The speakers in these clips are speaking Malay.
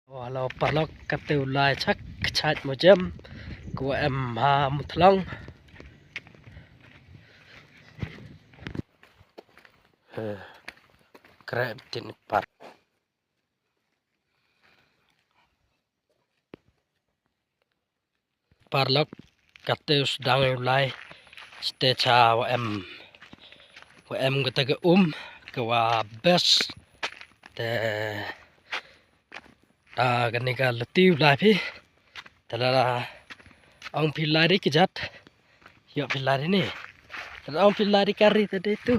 Walau parlok kata ulai cak cat macam ku ha mutlong krep tin par parlok kata sedang ulai stecha wa kata ke ke wa bes te kenika letih ulai pi telah ang pilari kejat yuk pilari ni telah ang pilari kari tadi itu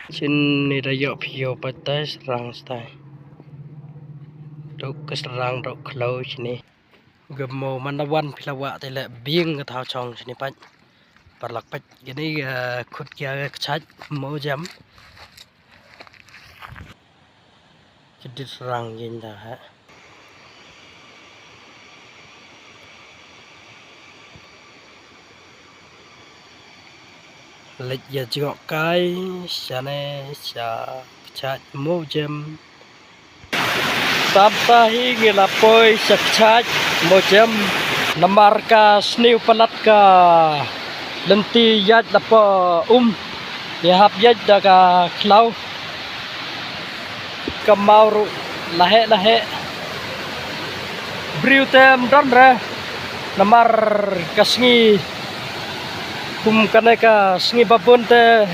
sini dah yuk pio patai serang stai dok keserang dok klau sini gemo manawan pilawak tele bing ke tau chong sini pat parlak pat gini khut kia kecaj mau jam jadi serang jinda ha lệch giờ chọn cái xa này xa kecaj mau jam sampai ngila poi sakcaj mojam namarka sniu palatka lenti yat dapa yahap yat daga klau kamauru lahe briutem donre namar kasngi kaneka sngi babon te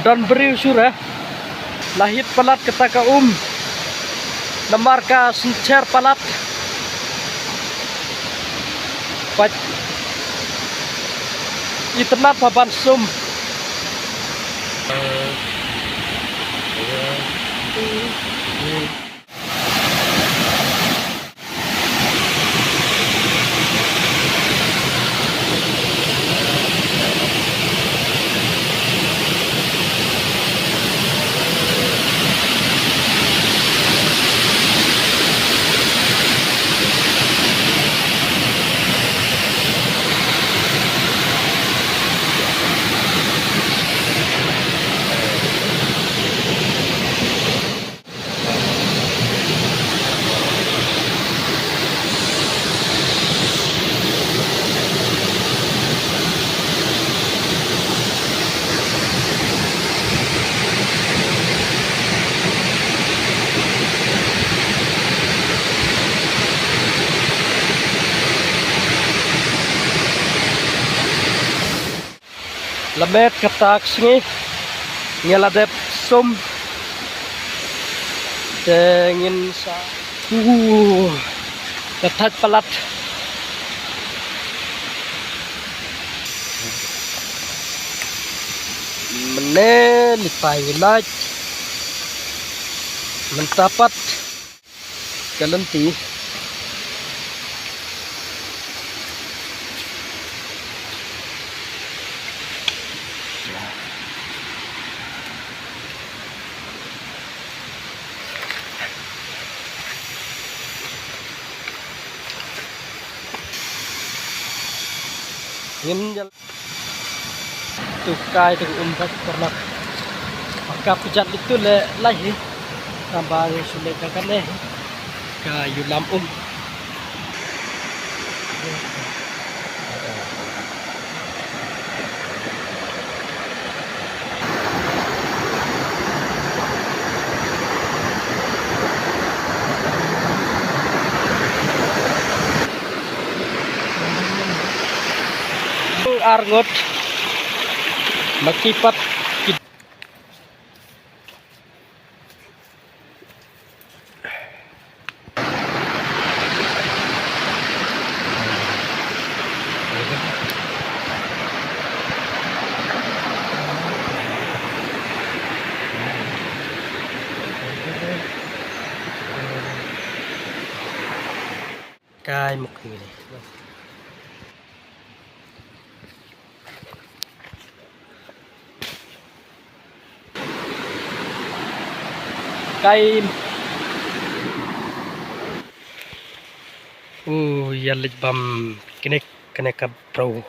don briu sura lahit palat ketaka namarka sencer palat pat itnat baban sum lemet ketak sngi ngeladep sum dengin sa ketat palat mene lipai wilaj mentapat kalenti ingin tukai tu umpat pernah maka pijat itu le lahi tambah sulit kan le kayu lampung arngot makipat kai muk ni kai yalit bam kene kene ka pro